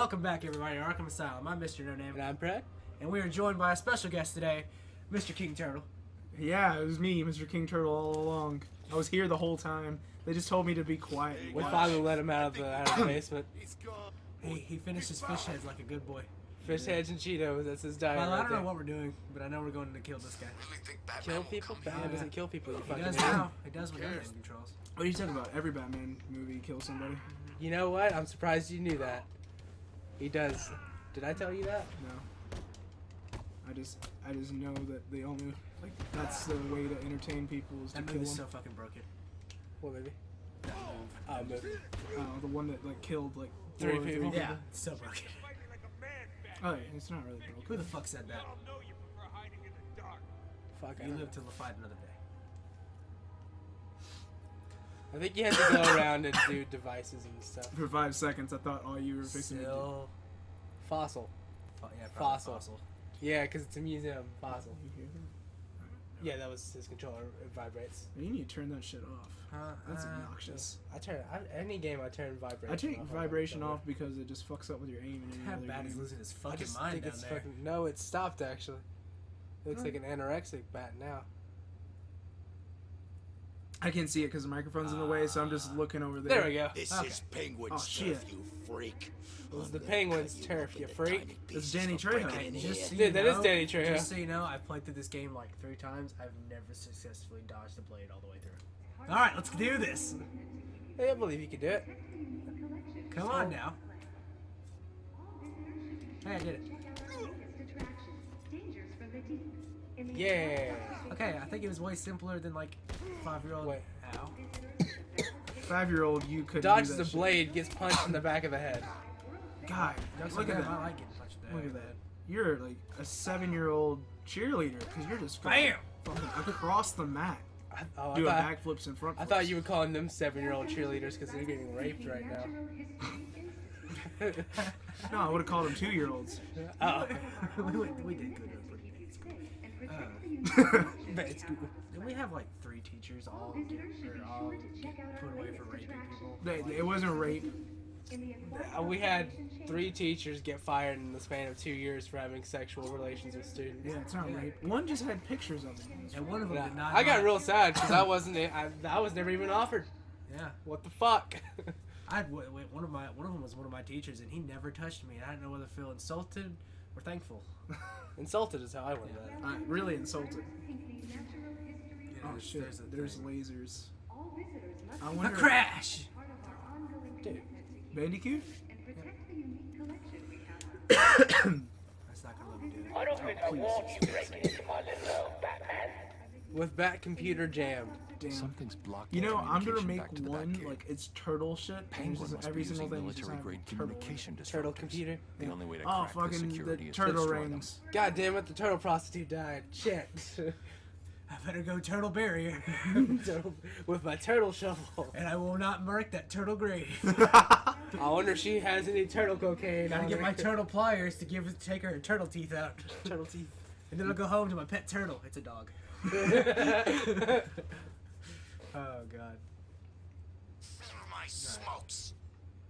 Welcome back, everybody, to Arkham Asylum. I'm Mr.Noname. And I'm Brett. And we are joined by a special guest today, Mr. King Turtle. Yeah, it was me, Mr. King Turtle, all along. I was here the whole time. They just told me to be quiet. We finally let him out of the basement. He finished his fish heads like a good boy. Fish heads and Cheetos, that's his diet. Well, I right don't there. know what we're doing, but I know we're going to kill this guy. Kill people? Batman doesn't kill people, you He fucking does idiot. now. He does when he's in controls. What are you talking about? Every Batman movie kills somebody. You know what? I'm surprised you knew that. He does. Did I tell you that? No. I just know that they only, like, that's the way to entertain people is to That kill them. movie's so fucking broken. What movie? That move. Movie. The one that, like, killed, like, Three four or people? Yeah, it's so broken. Oh, yeah, it's not really broken. Who the fuck said that? Fuck, I You don't live know. to fight another day. I think you had to go around and do devices and stuff. For 5 seconds, I thought all you were fixing to do. Still. Fossil. Yeah, probably Fossil. Yeah, because it's a museum. Fossil. You hear that? Yeah, that was his controller. It vibrates. You need to turn that shit off. That's Uh, obnoxious. Any game I turn vibration I take off. vibration off because it just fucks up with your aim and any How other bad is game. losing his I fucking just mind think down it's there? fucking... No, it stopped actually. It looks like an anorexic bat now. I can't see it because the microphone's in the way, so I'm just looking over there. There we go. This Okay. is Penguin Oh, stuff, shit. you freak. It was the Penguin's turf, you freak. It's Danny Trejo. Just so Dude, you that is know- Danny Trejo. Just so you know, I've played through this game like 3 times. I've never successfully dodged a blade all the way through. Alright, let's do this. Hey, I believe you could do it. Come on now. Hey, I did it. Yeah. Okay, I think it was way simpler than like 5-year-old. Wait. Ow. 5-year-old, you could Dodges do the that blade, gets punched in the back of the head. shit. God, look at I that. like getting punched in the Look head. at that. You're like a 7-year-old cheerleader because you're just Bam! fucking across the mat Oh, doing I backflips and front flips. thought you were calling them 7-year-old cheerleaders because they're getting raped right now. No, I would have called them 2-year-olds. Oh. we did good at pretty it's good. Did we have like 3 teachers all get put away for raping people? It wasn't rape. We had 3 teachers get fired in the span of 2 years for having sexual relations with students. Yeah, it's not rape. One just had pictures of it. And one of them Yeah. did not. I got real sad because I wasn't. I was never even offered. Yeah. What the fuck? One of them was one of my teachers, and he never touched me. And I didn't know whether to feel insulted or thankful. Insulted is how I went about it. I'm really insulted. You know, Oh shit, there's lasers. I a wonder. crash. Dude. Bandicoot? That's not gonna let me do it. I don't think I want you breaking into my little Batman. With Bat Computer jammed. Damn. Something's blocked. You the know, I'm gonna communication make back to the one, Batcave. like, it's turtle shit. And Penguin it's just must every be single using thing is just military-grade turtle in it. communication disruptors. Turtle computer. The only way to Oh, crack the fucking security the is to turtle destroy them. rings. God damn it, the turtle prostitute died. Shit. I better go turtle barrier, With my turtle shovel. and I will not mark that turtle grave. I wonder if she has any turtle cocaine. Gotta on get her. my turtle pliers to take her turtle teeth out, turtle teeth. and then I'll go home to my pet turtle. It's a dog. Oh god. My smokes.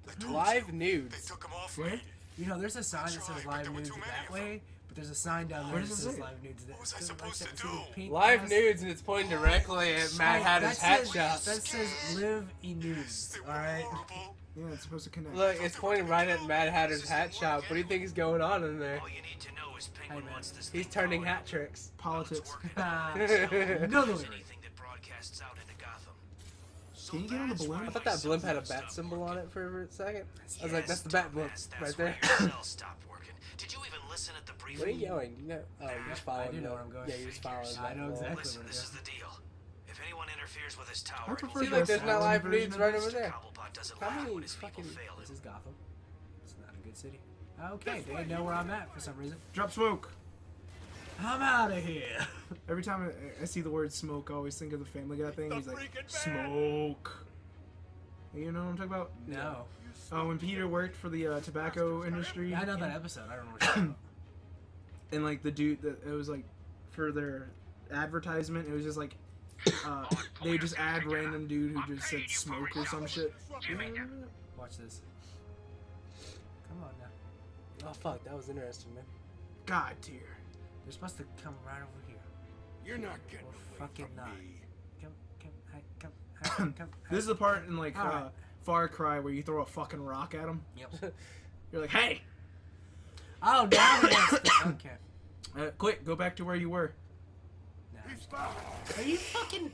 They told Live you. They nudes. took them off Where? me. You know, there's a sign that says live nudes that way, but there's a sign down there Where that does it says say? live nudes that. What was I like supposed that to little do? pink Live glass. nudes, and it's pointing directly at Mad Hey, Hatter's that hat says- shop. That says live e nudes. They were Alright. horrible. Yeah, it's supposed to connect. Look, it's pointing right at Mad Hatter's hat shop. What do you think is going on in there? All you need to know is Penguin man. wants this He's thing turning powered hat up. tricks. Politics. Another one. Anything that broadcasts out into Gotham. Can you get on the balloon? I thought that blimp had a bat symbol on it for a second. I was like, that's the bat blimp right there. Stopped working. Did you even listen at the briefing? What are you yelling? You know, oh, you're just following. I do know the- where I'm going. Yeah, you're just following. I know that wall. exactly. Listen, this is the deal. If anyone interferes with his tower, I prefer See, look, there's the not live version nudes of right this. over there. Cobblepot doesn't How like many when his people fucking- fail This him. is Gotham. It's not a good city. Okay, they know where I'm at for some reason. Drop smoke. I'm out of here. Every time I see the word smoke, I always think of the Family Guy thing. He's like, smoke. You know what I'm talking about? No. Oh, when Peter worked for the tobacco industry. Yeah, I know that episode. I don't know what you're talking about. And like the dude, it was like for their advertisement, it was just like they would just add random dude who just said smoke or some shit. Watch this. Come on now. Oh fuck, that was interesting, man. God tier. They're supposed to come right over here. You're not getting Or away fucking from not. me. Come. This is the part in like Alright. Far Cry where you throw a fucking rock at him. Yep. You're like, hey, Oh, now he wants to. Okay. quick, go back to where you were. He's found. Are you fucking?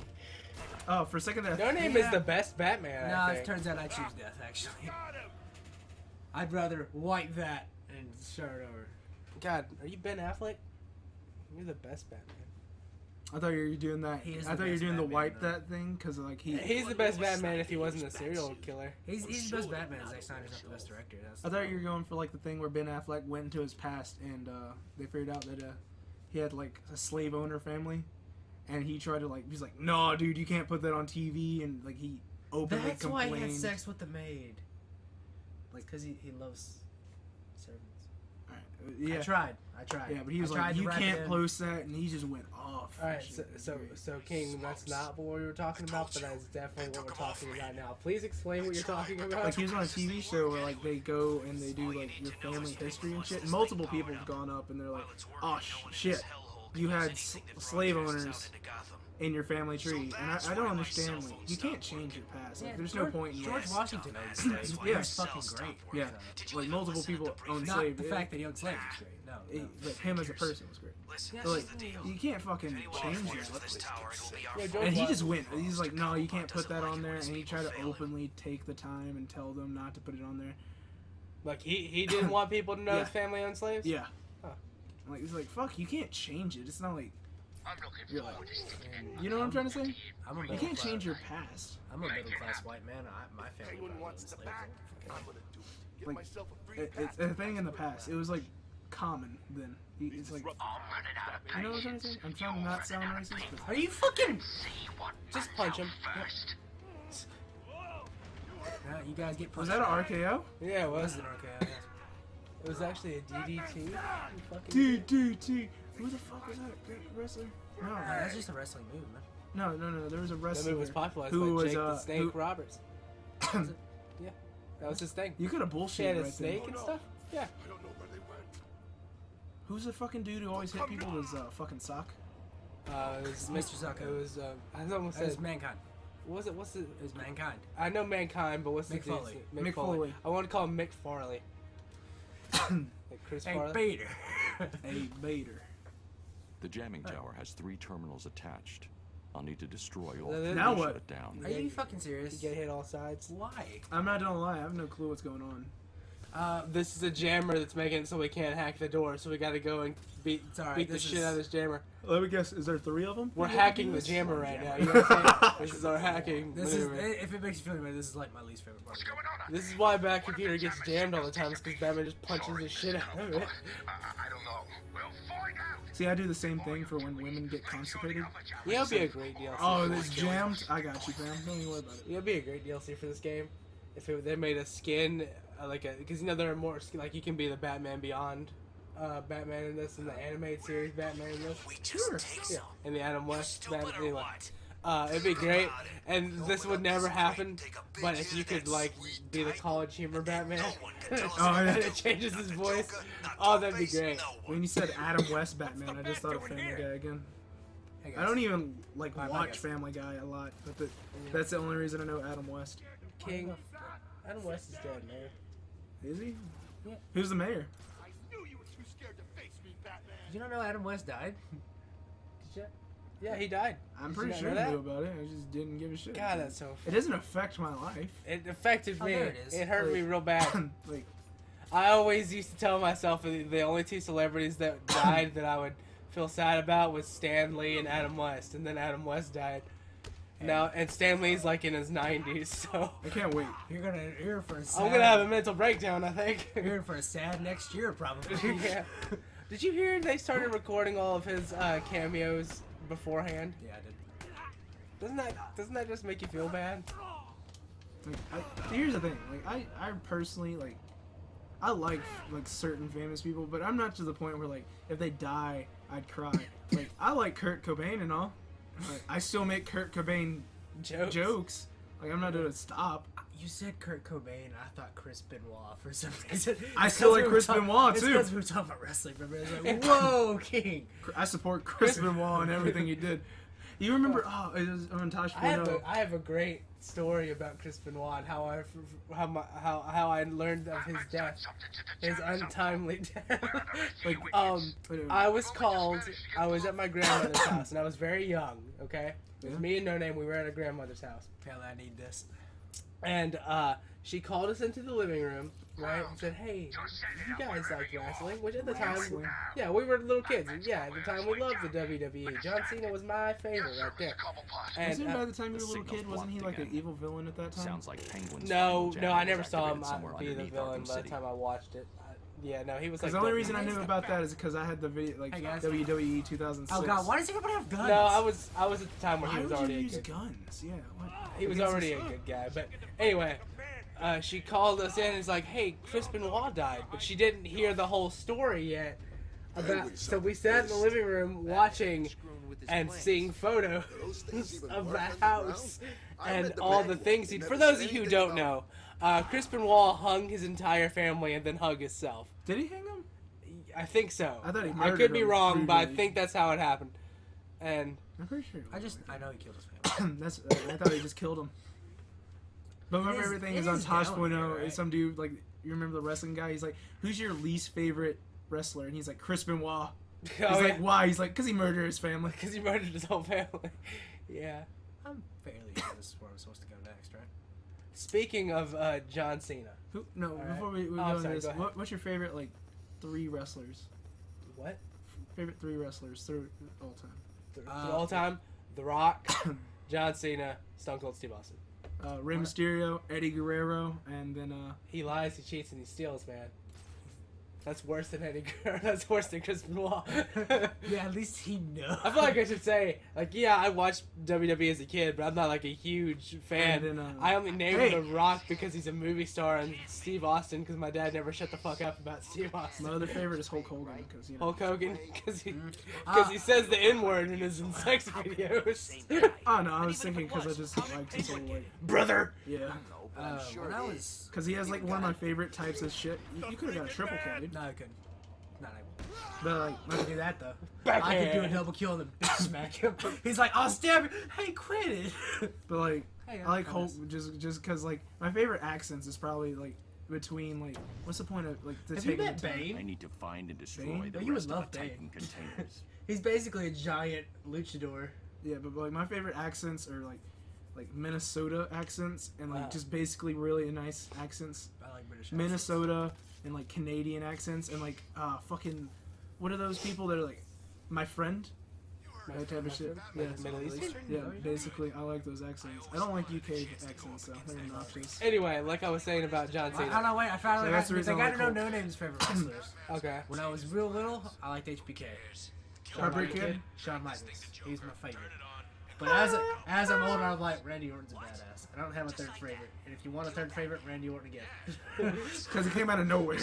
Oh, for a second there. No Name Yeah. is the best Batman. No, I it think. turns out I choose death. Actually, Got him. I'd rather wipe that and start over. God, are you Ben Affleck? You're the best Batman. I thought you were doing that. He is I the thought you were best doing the Batman, wipe though. that thing because like he. He's the best Batman if he wasn't a serial killer. He's the best Batman. Zack Snyder's not the best director. That's I the thought you were problem. going for like the thing where Ben Affleck went into his past and they figured out that he had like a slave owner family, and he tried to like he's like, no, dude, you can't put that on TV, and like he openly That's why complained. he had sex with the maid. Like, cause he loves servants. Alright, yeah, I tried. yeah, but he was I tried like, to you wrap can't it in. post that, and he just went off. All right, Shit, it was so great. King, that's not what we were talking about, but that's definitely what we're talking about now. Please explain what you're talking about. Like he was on a TV show where like they go and they do like your family history and shit. And multiple people have gone up and they're like, oh shit, you had slave owners in your family tree, and I don't understand. Like, you can't change your past. Like, there's no point in George that. Washington owned slaves. Yeah. He's fucking great. Yeah, like multiple people own Not slaves. the fact that he owned slaves is great. No. Like him as a person was great. Listen, But, this like is the deal. you can't fucking If anyone change interferes with that. this tower, it will be our Yeah, fault. George And he Wa- just went. He's like, no, you can't put that on there. And he tried to openly take the time and tell them not to put it on there. Like he didn't want people to know Yeah. his family owned slaves. Yeah. Huh. Like he's like, fuck, you can't change it. It's not like I'm looking you're like, forward to sticking you know what I'm trying to say? I'm a You middle can't class. change your past. I'm a middle class white man. My family Anyone probably wants owned the slaves. back? I I'm don't gonna do it. Get Like, myself a free It's pass. a thing in the past. It was like common then. It's like, I'm running out of you know what I'm trying to say? I'm trying to not sound racist, but Are you fucking? see what Just punch him. first. Yeah, you guys get was punched. that an RKO? Yeah, it was. Okay. It was actually a DDT. You fucking Dude. Who the fuck was that great wrestler? No, That's just a wrestling move, man. no. There was a That wrestler move was popularized who by was Jake the Snake who- Roberts. Yeah, that was his thing. You could have She had bullshit a right snake there. and stuff. Yeah. I don't know where they went. Who's the fucking dude who always hit people with his fucking sock? It was Mr. Zucko. It was. I almost That was said. mankind. What was it? What's the? It was mankind. I know Mankind, but what's the Mick dude's Foley. name? Mick Foley. I want to call him Mick Farley. Like Chris Hey, Farley. Peter. Hey, Bader. The jamming tower has 3 terminals attached. I'll need to destroy all Now 3 Now to what? shut it down. Are you fucking You serious? get hit all sides. Why? I'm not gonna lie, I have no clue what's going on. This is a jammer that's making it so we can't hack the door, so we gotta go and beat alright, beat the this shit is- out of this jammer. Let me guess, is there 3 of them? We're hacking the jammer right now. You know what I'm saying? This is our hacking This is, maneuver. if it makes you feel better, this is like my least favorite part. What's going on? This is why Bat Computer gets jammed all the time, because Batman just punches the shit out of it. I don't know. We'll find out. See, I do the same thing for when women get constipated. Yeah, it'll be a great DLC. Oh, for it's this game. jammed? I got you, fam. Don't even worry about it. It'll be a great DLC for this game. If they made a skin, because you know there are more, like you can be the Batman Beyond Batman in this, in the animated series Batman in this. We just take Yeah, some. and the Adam West Stupid Batman. or Anyway. what? It'd be great, and this would never happen. But if you could like be the college humor Batman, Oh, yeah. and it changes his voice, oh, that'd be great. When you said Adam West Batman, I just thought of Family Guy again. Hey, guys. I don't even like Bye, watch guys. Family Guy a lot, but that's the only reason I know Adam West. King, Adam West is dead, man. Is he? Yeah. Who's the mayor? I knew you were too scared to face me, Batman. Did you not know Adam West died? Did you? Yeah, he died. I'm Did pretty you sure not I know knew about it. I just didn't give a shit. God, that's so. It doesn't affect my life. It affected Oh, me. there it is. It hurt me real bad. Like, I always used to tell myself that the only 2 celebrities that died that I would feel sad about was Stan Lee and Adam West, and then Adam West died. Now, and Stan Lee's like in his 90s, so I can't wait. You're in for a sad. I'm gonna have a mental breakdown, I think. You're in for a sad next year, probably. Yeah. Did you hear they started recording all of his cameos beforehand? Yeah, I did. Doesn't that just make you feel bad? Like, here's the thing. Like, I personally I like certain famous people, but I'm not to the point where like if they die, I'd cry. Like, I like Kurt Cobain and all. Like, I still make Kurt Cobain jokes. Like, I'm not doing it. Stop. You said Kurt Cobain. I thought Chris Benoit for some reason. I still like Chris Benoit, It's too. because we were talking about wrestling. Remember? It's like, whoa, King. I support Chris Benoit and everything he did. You remember? Oh, it was on Tosh I have a great story about Chris Benoit and how I learned of his death, his untimely death. Like, I was at my grandmother's house and I was very young. Okay, it was me and Noname. We were at our grandmother's house. Hell, I need this. And she called us into the living room, right, and said, "Hey, you guys like wrestling?" Which at the time, yeah, we were little kids. Yeah, at the time we loved the WWE. John Cena was my favorite right there. And Wasn't by the time you were a little kid, wasn't he like an evil villain at that time? Sounds like Penguin's no, final I jam never is saw him activated somewhere be the underneath villain Arkham by the City. time I watched it. Yeah, no, he was like. Because the only reason I knew about that is because I had the video, like Hey, guys. WWE 2006. Oh God, why does everybody have guns? No, I was at the time where Why he was would already you a use good. guns? Yeah. What? He was Against already a his- good guy, but anyway. She called us in and was like, "Hey, Chris Benoit died," but she didn't hear the whole story yet. So we sat in the living room watching and seeing photos of the house and all the things he. For those of you who don't know, Chris Benoit hung his entire family and then hung himself. Did he hang him? I think so. I thought he I murdered could be him wrong, but I brutally. think that's how it happened. And I'm pretty sure. I know he killed his family. That's. I thought he just killed him. But remember, is- everything it is on is down Tosh.0. there, right? Some dude, like, you remember the wrestling guy? He's like, "Who's your least favorite wrestler?" And he's like, "Chris Benoit." He's like, "Why?" He's like, "Because he murdered his family." because he murdered his whole family. Yeah. I'm fairly sure this is where I'm supposed to go next, right? Speaking of John Cena. No, right. before we Oh, go I'm into sorry, this, go ahead. what's your favorite, like, 3 wrestlers? What? Favorite 3 wrestlers through all time? The all time, The Rock, John Cena, Stone Cold Steve Austin. Rey Mysterio, Eddie Guerrero, and then He lies, he cheats, and he steals, man. That's worse than Eddie Guerrero. That's worse than Chris Benoit. Yeah, at least he knows. I feel like I should say, like, yeah, I watched WWE as a kid, but I'm not like a huge fan. And then, I only named hey. The Rock because he's a movie star, and Steve Austin because my dad never shut the fuck up about Steve Austin. my other favorite is Hulk Hogan, because, you know. Hulk Hogan because Mm-hmm. he says the N word in his sex videos. Oh, no, I was thinking because I just liked his whole, like, Brother. yeah. When I was... Because he has, like, one of my favorite types of shit. You could have got a triple K, dude. No, I couldn't. Not able. But, like, I could do that, though. Backhand. I could do a double kill and then bitch smack him. He's like, I'll stab you. Hey, quit it. but like, Hey, I like I'm Hulk honest. just because, like, my favorite accents is probably, like, between, like, what's the point of, like, to Have you take met the time? I Bane? need to find and destroy Bane? the Oh, you would rest of love the Bane. Titan containers. He's basically a giant luchador. Yeah, but, like, my favorite accents are, like Minnesota accents and, like, Wow. just basically really nice accents. I like British accents. Minnesota and, like, Canadian accents and, like, fucking, what are those people that are, like, my friend? That type of shit. Yeah, Middle Eastern? yeah, basically, I like those accents. I don't like UK accents, though. They're obnoxious. Anyway, like I was saying about John I Cena. don't know, wait, I found So out that's the I reason I got like to know Hulk. No Name's favorite wrestlers. Okay. When I was real little, I liked HBK. Heartbreak Kid? Shawn Michaels. He's my favorite. But as I'm older, I'm like, Randy Orton's a badass. I don't have a third favorite. And if you want a third favorite, Randy Orton again. Because it came out of nowhere.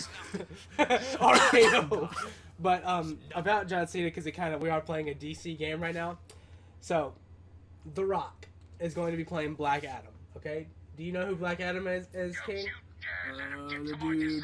RKO. But about John Cena, because we are playing a DC game right now. So, The Rock is going to be playing Black Adam. Okay. Do you know who Black Adam is, King? The dude,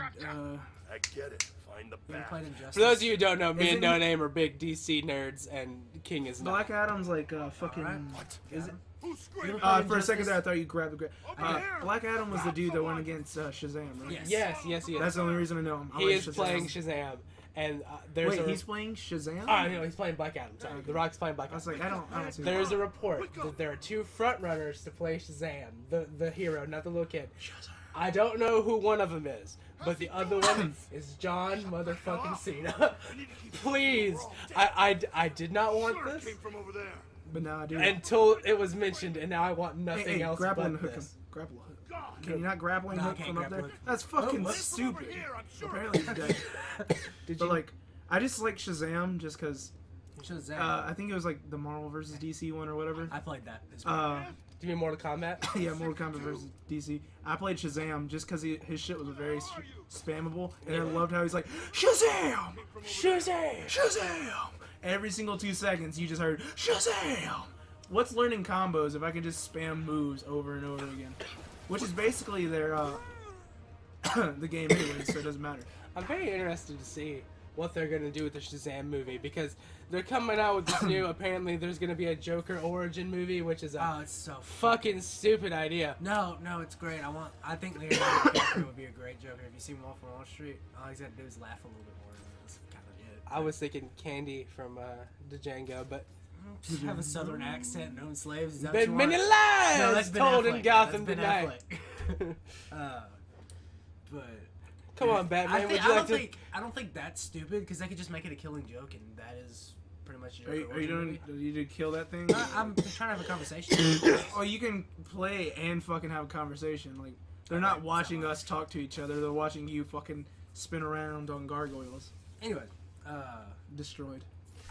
I get it. Find the You ever bat. played Injustice? For those of you who don't know, me and Isn't No Name are big DC nerds, and King is not. Black Adam's like fucking. Alright. Is it? Who's screaming? For a second there, I thought you grabbed the. Over here. Black Adam was the dude that went against Shazam, right? Yes. Yes, he is. That's the only reason I know him. I He like is Shazam. playing Shazam, and there's Wait, a. he's playing Shazam? No, he's playing Black Adam. Sorry, The Rock's playing Black I was Adam. like, I don't see There's a report that there are 2 front runners to play Shazam, the hero, not the little kid. I don't know who one of them is, but the other one is John motherfucking Cena. Please, I did not want Word this came from over there. But now I do. until it was mentioned, and now I want nothing hey, else grapple but and hook him. this. Grapple hook. God. Can you not grappling No, I hook can't from up grapple there? hook. That's fucking Over stupid. here, I'm sure. Apparently he's dead. Did But you? like, I just like Shazam just because. Shazam. I think it was like the Marvel versus DC one or whatever. I played that. It's great. Do you mean Mortal Kombat? Yeah, Mortal Kombat versus DC. I played Shazam just because his shit was very spammable, and I loved how he's like, Shazam! Shazam! Shazam! Every single 2 seconds, you just heard Shazam! what's learning combos if I can just spam moves over and over again? Which is basically their the game anyway, so it doesn't matter. I'm very interested to see what they're gonna do with the Shazam movie because they're coming out with this new. Apparently, there's gonna be a Joker origin movie, which is a it's so fucking stupid idea. No, it's great. I think Leonardo DiCaprio would be a great Joker. Have you seen Wolf of Wall Street? All he's got to do is laugh a little bit more. That's kind of it. I was thinking Candy from Django, but Have a southern accent and own slaves. Is that what you been want? many No, lies that's Ben told Affleck. in Gotham That's Ben tonight. Affleck. But Come on, Batman. Would you I like don't to? think I don't think that's stupid because they could just make it a killing joke, and that is pretty much. Are you doing? You did kill that thing? I'm trying to have a conversation. Oh, you can play and fucking have a conversation. Like they're not watching us talk to each other. They're watching you fucking spin around on gargoyles. Anyway, Destroyed.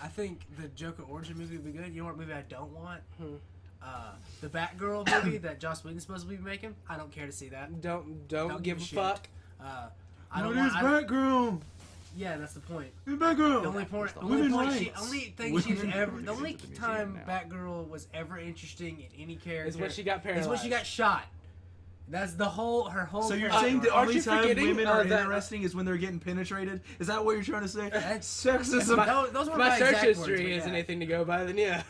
I think the Joker origin movie would be good. You know what movie I don't want? Hmm. The Batgirl movie that Joss Whedon's supposed to be making. I don't care to see that. Don't Don't give a shit. fuck. I don't What is want. Batgirl? Yeah, that's the point. Batgirl. The only point. The Women only point. rights. Only thing she's Women ever. rights. The only At the museum time now. Batgirl was ever interesting in any character Is when she got paralyzed. Is when she got shot. That's the whole. Her whole. So you're character saying the arc. aren't only you time forgetting, women are that- interesting is when they're getting penetrated? Is that what you're trying to say? That's Sexism. those were My my search exact history words, but is yeah. anything to go by, then yeah.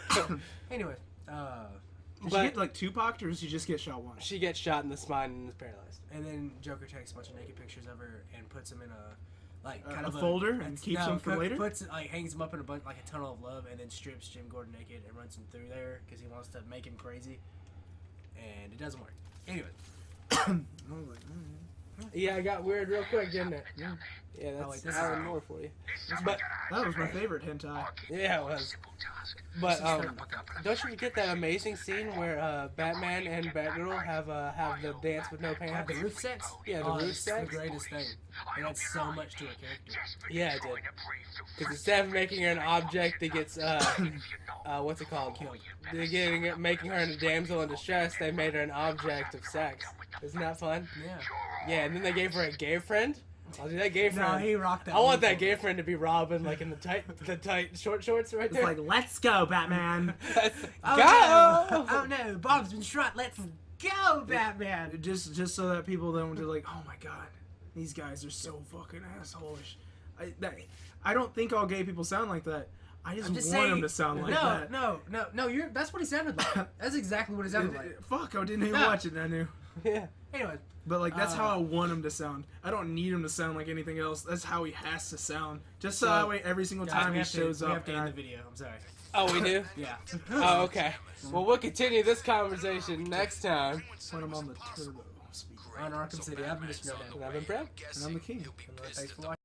Anyway, Did But- she get like Tupac or did she just get shot once? She gets shot in the spine and is paralyzed. and then Joker takes a bunch of naked pictures of her and puts them in a kind A of folder and keeps them for later? Puts hangs them up in a bunch like a tunnel of love, and then strips Jim Gordon naked and runs him through there because he wants to make him crazy, and it doesn't work. Anyway, Yeah, it got weird real quick, didn't it? Yeah, Oh, wait, that's this is- Alan Moore for you. But That was my favorite hentai. yeah, it was. But don't you get that amazing scene where Batman and Batgirl have the dance with no have pants? the roof sex. Yeah, the Oh, roof it's sex. the greatest thing. It adds so much to a character. Yeah, it did. Because instead of making her an object that gets what's it called? Making her a damsel in distress, they made her an object of sex. Isn't that fun? Yeah. Yeah, and then they gave her a gay friend. I'll do that gay friend. No, he rocked that. I want one that for gay me. friend to be Robin, like in the tight short shorts right It's there. like, let's go, Batman. Oh, Go! No. Oh no, Bob's been shot. Let's go, Batman. just so that people don't do like, oh my god, these guys are so fucking assholeish. I don't think all gay people sound like that. I just, I'm just want saying, them to sound like that. No. That's what he sounded like. That's exactly what he sounded like. Fuck, I didn't even No. watch it and I knew. Yeah. Anyway, But like that's how I want him to sound. I don't need him to sound like anything else. That's how he has to sound. Just so that way every single guys, time we he have to- shows we up. have to and end I- the video. I'm sorry. Oh, we do? Yeah. Oh, okay. Well, we'll continue this conversation next time. When I'm on the turbo speed. On Arkham City, I'm Mr. Noname. And I've been Brad. And I'm the king. Thanks for watching.